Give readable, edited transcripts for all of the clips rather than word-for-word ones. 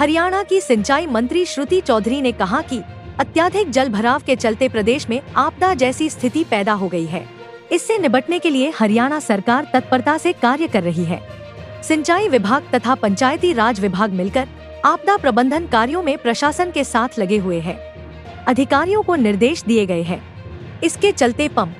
हरियाणा की सिंचाई मंत्री श्रुति चौधरी ने कहा कि अत्यधिक जल भराव के चलते प्रदेश में आपदा जैसी स्थिति पैदा हो गई है। इससे निपटने के लिए हरियाणा सरकार तत्परता से कार्य कर रही है। सिंचाई विभाग तथा पंचायती राज विभाग मिलकर आपदा प्रबंधन कार्यों में प्रशासन के साथ लगे हुए हैं। अधिकारियों को निर्देश दिए गए हैं। इसके चलते पंप,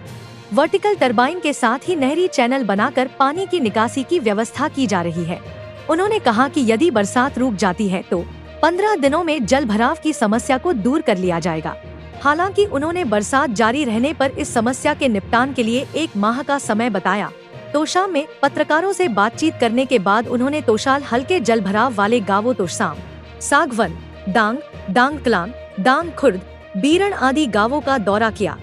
वर्टिकल टरबाइन के साथ ही नहरी चैनल बनाकर पानी की निकासी की व्यवस्था की जा रही है। उन्होंने कहा कि यदि बरसात रुक जाती है तो 15 दिनों में जल भराव की समस्या को दूर कर लिया जाएगा। हालांकि उन्होंने बरसात जारी रहने पर इस समस्या के निपटान के लिए 1 माह का समय बताया। तोशाम में पत्रकारों से बातचीत करने के बाद उन्होंने तोशाल हल्के जल भराव वाले गांवों तोशाम, सागवन, डांग, डांग कलान, डांग खुर्द, बीरण आदि गांवों का दौरा किया।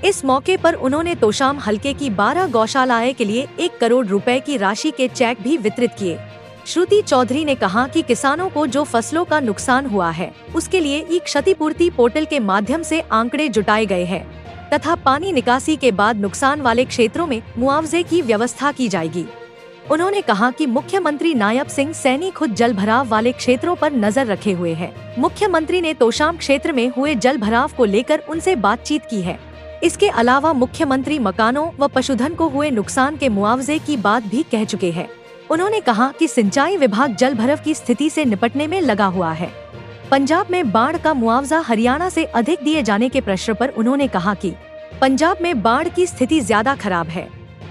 इस मौके पर उन्होंने तोशाम हल्के की 12 गौशालाएं के लिए 1 करोड़ रुपए की राशि के चेक भी वितरित किए। श्रुति चौधरी ने कहा कि किसानों को जो फसलों का नुकसान हुआ है उसके लिए ई क्षतिपूर्ति पोर्टल के माध्यम से आंकड़े जुटाए गए हैं तथा पानी निकासी के बाद नुकसान वाले क्षेत्रों में मुआवजे की व्यवस्था की जाएगी। उन्होंने कहा कि मुख्यमंत्री नायब सिंह सैनी खुद जल भराव वाले क्षेत्रों पर नजर रखे हुए हैं। मुख्यमंत्री ने तोशाम क्षेत्र में हुए जल भराव को लेकर उनसे बातचीत की है। इसके अलावा मुख्यमंत्री मकानों व पशुधन को हुए नुकसान के मुआवजे की बात भी कह चुके हैं। उन्होंने कहा कि सिंचाई विभाग जल भराव की स्थिति से निपटने में लगा हुआ है। पंजाब में बाढ़ का मुआवजा हरियाणा से अधिक दिए जाने के प्रश्न पर उन्होंने कहा कि पंजाब में बाढ़ की स्थिति ज्यादा खराब है।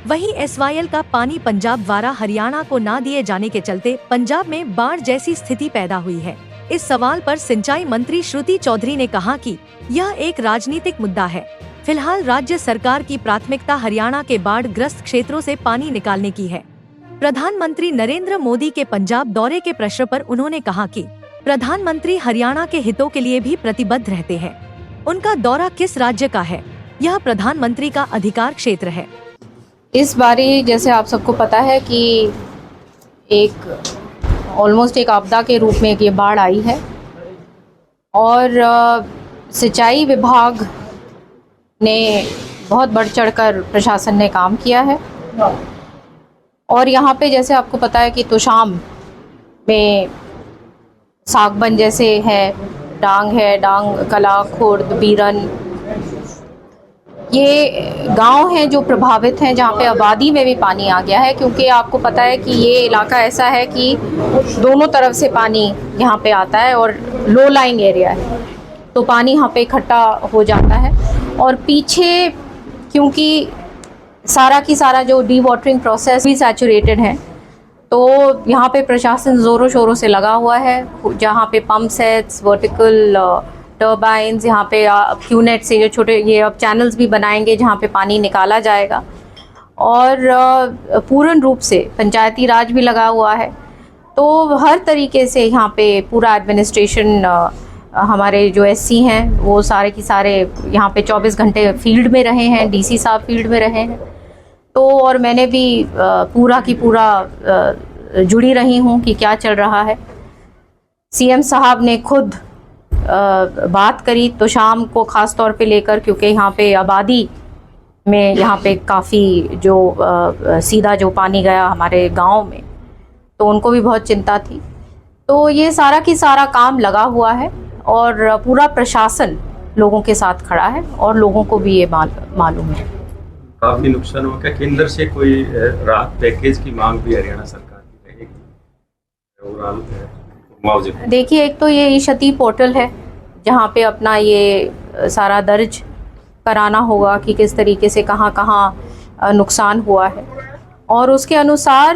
वहीं SYL का पानी पंजाब द्वारा हरियाणा को न दिए जाने के चलते पंजाब में बाढ़ जैसी स्थिति पैदा हुई है। इस सवाल पर सिंचाई मंत्री श्रुति चौधरी ने कहा कि यह एक राजनीतिक मुद्दा है। फिलहाल राज्य सरकार की प्राथमिकता हरियाणा के बाढ़ ग्रस्त क्षेत्रों से पानी निकालने की है। प्रधानमंत्री नरेंद्र मोदी के पंजाब दौरे के प्रश्न पर उन्होंने कहा कि प्रधानमंत्री हरियाणा के हितों के लिए भी प्रतिबद्ध रहते हैं। उनका दौरा किस राज्य का है, यह प्रधानमंत्री का अधिकार क्षेत्र है। इस बारी जैसे आप सबको पता है कि ऑलमोस्ट एक आपदा के रूप में ये बाढ़ आई है और सिंचाई विभाग ने बहुत बढ़ चढ़कर प्रशासन ने काम किया है। और यहाँ पे जैसे आपको पता है कि तोशाम में सागबन जैसे है, डांग कला, खुर्द, बीरन, ये गांव हैं जो प्रभावित हैं, जहाँ पे आबादी में भी पानी आ गया है। क्योंकि आपको पता है कि ये इलाका ऐसा है कि दोनों तरफ से पानी यहाँ पे आता है और लो लाइंग एरिया है, तो पानी यहाँ पे इकट्ठा हो जाता है। और पीछे क्योंकि सारा की सारा जो डी वाटरिंग प्रोसेस भी सैचुरेटेड है, तो यहाँ पे प्रशासन ज़ोरों शोरों से लगा हुआ है। जहाँ पे पंप सेट्स, वर्टिकल टर्बाइन्स, यहाँ पे क्यूनेट से जो छोटे ये अब चैनल्स भी बनाएंगे जहाँ पे पानी निकाला जाएगा। और पूर्ण रूप से पंचायती राज भी लगा हुआ है। तो हर तरीके से यहाँ पे पूरा एडमिनिस्ट्रेशन, हमारे जो SC हैं वो सारे की सारे यहाँ पे 24 घंटे फील्ड में रहे हैं, DC साहब फील्ड में रहे हैं। तो और मैंने भी पूरा की पूरा जुड़ी रही हूँ कि क्या चल रहा है। CM साहब ने खुद बात करी तो शाम को ख़ास तौर पे लेकर, क्योंकि यहाँ पे आबादी में यहाँ पे काफ़ी जो सीधा जो पानी गया हमारे गांव में, तो उनको भी बहुत चिंता थी। तो ये सारा की सारा काम लगा हुआ है और पूरा प्रशासन लोगों के साथ खड़ा है और लोगों को भी ये मालूम है। काफी नुकसान हुआ, क्या केंद्र से कोई राहत पैकेज की मांग भी हरियाणा सरकार की रहेगी ओवरऑल मुआवजे? देखिए, एक तो ये क्षति पोर्टल है जहाँ पे अपना ये सारा दर्ज कराना होगा कि किस तरीके से कहाँ कहाँ नुकसान हुआ है, और उसके अनुसार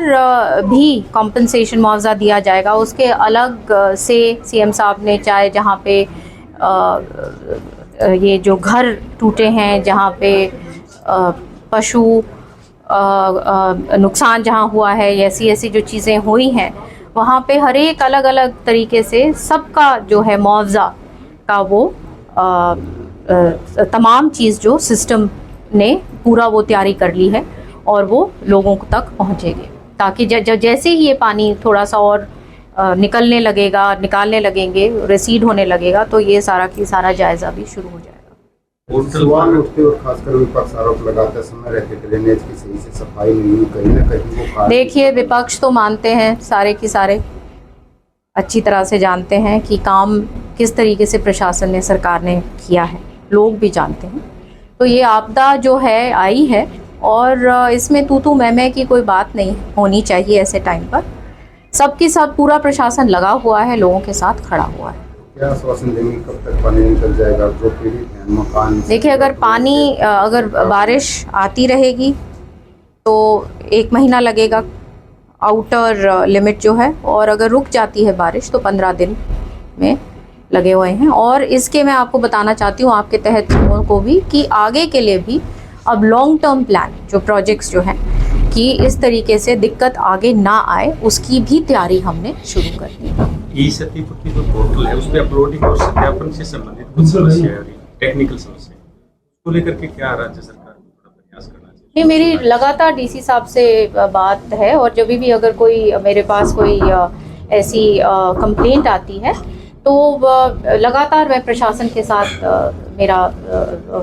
भी कॉम्पनसेशन मुआवजा दिया जाएगा। उसके अलग से CM साहब ने चाहे जहाँ पे ये जो घर टूटे हैं, जहाँ पे पशु नुकसान जहाँ हुआ है, ऐसी जो चीज़ें हुई हैं, वहाँ पे हर एक अलग अलग तरीके से सबका जो है मुआवजा का वो तमाम चीज़ जो सिस्टम ने पूरा वो तैयारी कर ली है और वो लोगों तक पहुँचेगी, ताकि जैसे ही ये पानी थोड़ा सा और निकलने लगेगा, निकालने लगेंगे, रिसीड होने लगेगा, तो ये सारा की सारा जायज़ा भी शुरू हो जाएगा। सवाल उठते और खासकर विपक्ष आरोप लगाते समय रहते ड्रेनेज की सही से सफाई नहीं हुई, कहीं ना कहीं वो। देखिए, विपक्ष तो मानते हैं सारे की सारे, अच्छी तरह से जानते हैं कि काम किस तरीके से प्रशासन ने, सरकार ने किया है, लोग भी जानते हैं। तो ये आपदा जो है आई है और इसमें तू मैं की कोई बात नहीं होनी चाहिए। ऐसे टाइम पर सबके साथ पूरा प्रशासन लगा हुआ है, लोगों के साथ खड़ा हुआ है। क्या आश्वासन देंगे, कब तक पानी निकल जाएगा? जो पीड़ित हैं मकान, देखिए, अगर बारिश आती रहेगी तो 1 महीना लगेगा आउटर लिमिट जो है, और अगर रुक जाती है बारिश तो 15 दिन में लगे हुए हैं। और इसके मैं आपको बताना चाहती हूँ आपके तहत को भी कि आगे के लिए भी अब लॉन्ग टर्म प्लान जो प्रोजेक्ट्स जो हैं कि इस तरीके से दिक्कत आगे ना आए, उसकी भी तैयारी हमने शुरू कर दी है। ई-क्षतिपूर्ति जो पोर्टल है उस पर अपलोडिंग और सत्यापन से संबंधित कुछ समस्या है, टेक्निकल समस्या उसको लेकर के क्या राज्य सरकार को थोड़ा प्रयास करना चाहिए? मेरी लगातार डीसी साहब से बात है, और जब भी अगर कोई मेरे पास कोई ऐसी कंप्लेंट आती है तो लगातार मैं प्रशासन के साथ मेरा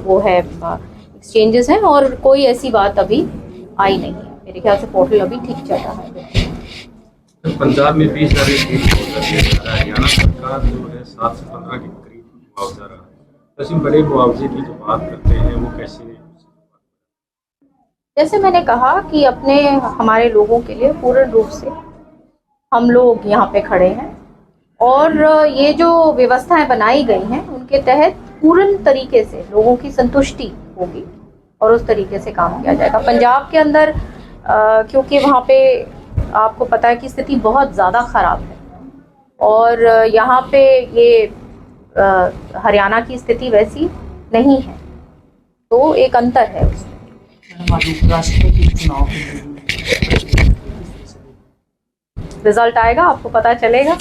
वो है एक्सचेंजेस हैं, और कोई ऐसी बात अभी आई नहीं है। मेरे ख्याल से पोर्टल अभी ठीक चल रहा है। पंजाब में 20,000 हरियाणा सरकार जो है 7 से 15 के करीब मुआवजा रहा है। वैसे बड़े मुआवजे की जो बात करते हैं वो कैसे नहीं? जैसे मैंने कहा कि हमारे लोगों के लिए पूर्ण रूप से हम लोग यहाँ पे खड़े हैं, और ये जो व्यवस्थाएं बनाई गई हैं उनके तहत पूर्ण तरीके से लोगों की संतुष्टि होगी और उस तरीके से काम किया जाएगा। पंजाब के अंदर क्योंकि वहाँ पे आपको पता है कि स्थिति बहुत ज़्यादा ख़राब है, और यहाँ पे ये हरियाणा की स्थिति वैसी नहीं है, तो एक अंतर है उसमें। रिजल्ट आएगा, आपको पता चलेगा।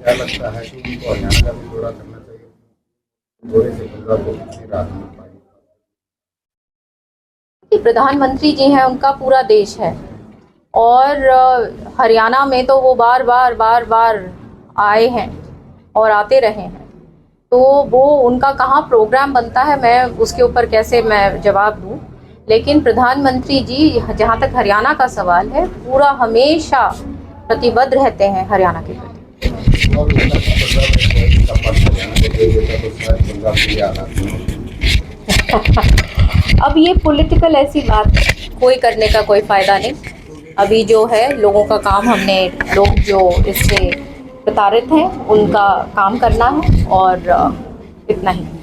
क्या लगता है कि उनको हरियाणा का भी दौरा करना चाहिए? दौरे से पंजाब को कितनी राहत मिल पाएगी? प्रधानमंत्री जी हैं, उनका पूरा देश है, और हरियाणा में तो वो बार बार आए हैं और आते रहे हैं, तो वो उनका कहाँ प्रोग्राम बनता है मैं उसके ऊपर कैसे मैं जवाब दूं। लेकिन प्रधानमंत्री जी जहाँ तक हरियाणा का सवाल है, पूरा हमेशा प्रतिबद्ध रहते हैं हरियाणा के प्रति। अब ये पॉलिटिकल ऐसी बात कोई करने का कोई फायदा नहीं। अभी जो है लोगों का काम, लोग जो इससे प्रताड़ित हैं उनका काम करना है, और इतना ही।